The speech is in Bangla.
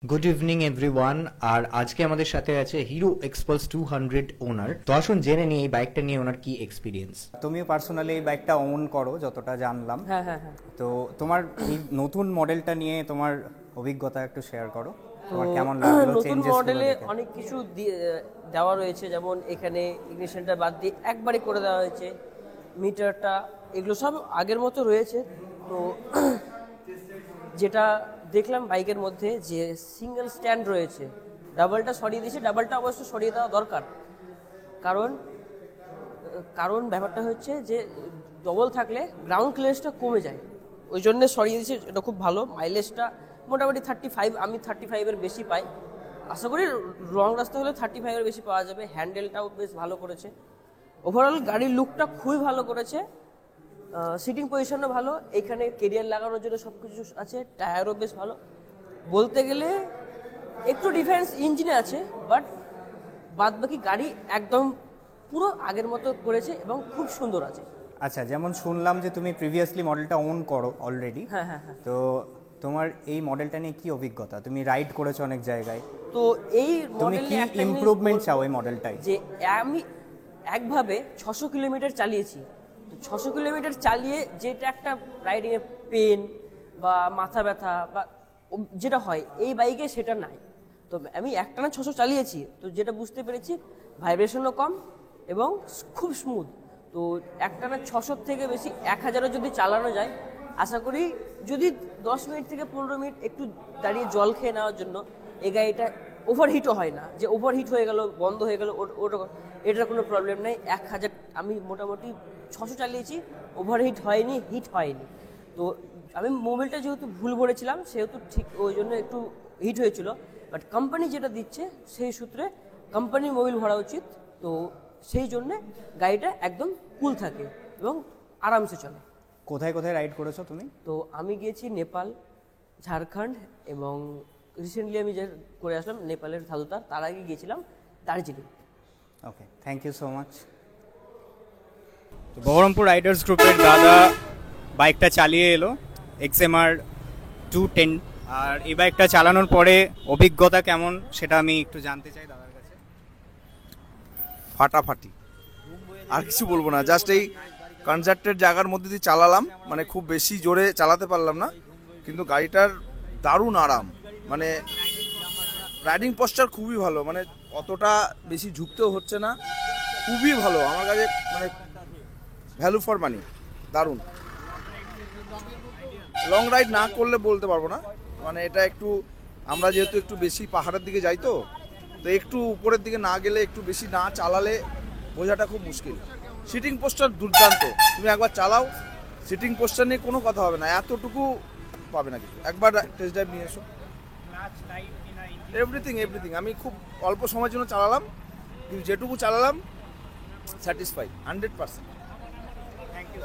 Good evening everyone. আর আজকে আমাদের সাথে আছে হিরো এক্সপালস 200 ওনার। তো আসুন জেনে নিই এই বাইকটা নিয়ে ওনার কি এক্সপিরিয়েন্স। তুমিও পার্সোনালি এই বাইকটা ওন করো যতটা জানলাম। হ্যাঁ হ্যাঁ হ্যাঁ। তো তোমার এই নতুন মডেলটা নিয়ে তোমার অভিজ্ঞতা একটু শেয়ার করো। তো তোমার কেমন লাগলো নতুন চেঞ্জেস মডেলে অনেক কিছু দেওয়া রয়েছে, যেমন এখানে ইগনিশনটা বাদ দিয়ে একবারে করে দেওয়া হয়েছে, মিটারটা এগুলো সব আগের মতো রয়েছে। তো যেটা দেখলাম বাইকের মধ্যে যে সিঙ্গেল স্ট্যান্ড রয়েছে, ডাবলটা সরিয়ে দিয়েছে। ডাবলটা অবশ্য সরিয়ে দেওয়া দরকার, কারণ কারণ ব্যাপারটা হচ্ছে যে ডবল থাকলে গ্রাউন্ড ক্লিয়ারেন্সটা কমে যায়, ওই জন্য সরিয়ে দিয়েছে। এটা খুব ভালো। মাইলেজটা মোটামুটি 35, আমি 35-এর বেশি পাই। আশা করি লং রাস্তা হলে 35-এর বেশি পাওয়া যাবে। হ্যান্ডেলটাও বেশ ভালো করেছে। ওভারঅল গাড়ির লুকটা খুবই ভালো করেছে। সিটিং পজিশনও ভালো, এখানে কেরিয়ার লাগানোর জন্য সব কিছু আছে। টায়ারও বেশ ভালো। বলতে গেলে একটু ডিফারেন্স ইঞ্জিনে আছে, বাট বাদবাকি গাড়ি একদম পুরো আগের মতো করেছে এবং খুব সুন্দর আছে। আচ্ছা, যেমন শুনলাম যে তুমি প্রিভিয়াসলি মডেলটা ওন করো অলরেডি। হ্যাঁ হ্যাঁ হ্যাঁ। তো তোমার এই মডেলটা নিয়ে কি অভিজ্ঞতা? তুমি রাইড করেছো অনেক জায়গায়, তো এই তুমি মডেলে কি একটা ইমপ্রুভমেন্ট চাও এই মডেলটাই? যে আমি একভাবে 600 কিলোমিটার চালিয়েছি। তো 600 কিলোমিটার চালিয়ে যেটা একটা রাইডিংয়ে পেন বা মাথা ব্যথা বা যেটা হয়, এই বাইকে সেটা নাই। তো আমি একটানা 600 চালিয়েছি, তো যেটা বুঝতে পেরেছি ভাইব্রেশনও কম এবং খুব স্মুথ। তো একটানা 600 থেকে বেশি 1000-ও যদি চালানো যায়, আশা করি যদি 10 মিনিট থেকে 15 মিনিট একটু দাঁড়িয়ে জল খেয়ে নেওয়ার জন্য, এই গাড়িটা ওভারহিটও হয় না, যে ওভারহিট হয়ে গেল বন্ধ হয়ে গেল, ওটা এটার কোনো প্রবলেম নেই। 1000 আমি মোটামুটি 600 চালিয়েছি, ওভারহিট হয়নি, হিট হয়নি। তো আমি মোবিলটা যেহেতু ভুল ভরেছিলাম, সেহেতু ঠিক ওই জন্য একটু হিট হয়েছিল। বাট কোম্পানি যেটা দিচ্ছে সেই সূত্রে কোম্পানির মোবিল ভরা উচিত। তো সেই জন্যে গাড়িটা একদম কুল থাকে এবং আরামসে চলে। কোথায় কোথায় রাইড করেছো তুমি? তো আমি গিয়েছি নেপাল, ঝাড়খণ্ড এবং রিসেন্টলি আমি যে করে আসলাম নেপালের ধাদুতার, তার আগে গিয়েছিলাম দার্জিলিং। ওকে, থ্যাংক ইউ সো মাচ। তো বহরমপুর রাইডার্স গ্রুপের দাদা বাইকটা চালিয়ে এলো, XMR 210। আর এই বাইকটা চালানোর পরে অভিজ্ঞতা কেমন সেটা আমি একটু জানতে চাই দাদার কাছে। ফাটাফাটি, আর কিছু বলবো না। জাস্ট এই কনসার্টের জায়গার মধ্যে দিয়ে চালালাম, মানে খুব বেশি জোরে চালাতে পারলাম না, কিন্তু গাড়িটার দারুণ আরাম। মানে রাইডিং পশ্চার খুবই ভালো, মানে অতটা বেশি ঝুঁকতেও হচ্ছে না, খুবই ভালো আমার কাছে, মানে ভ্যালু ফর মানি, দারুণ। লং রাইড না করলে বলতে পারবো না, মানে এটা একটু, আমরা যেহেতু একটু বেশি পাহাড়ের দিকে যাই, তো একটু উপরের দিকে না গেলে, একটু বেশি না চালালে বোঝাটা খুব মুশকিল। সিটিং পোস্টার দুর্দান্ত, তুমি একবার চালাও, সিটিং পোস্টার নিয়ে কোনো কথা হবে না, এতটুকু পাবে না কিছু। একবার টেস্ট ড্রাইভ নিয়ে এসো, এভরিথিং এভরিথিং। আমি খুব অল্প সময়ের জন্য চালালাম, কিন্তু যেটুকু চালালাম স্যাটিসফাই 100%। Thank you.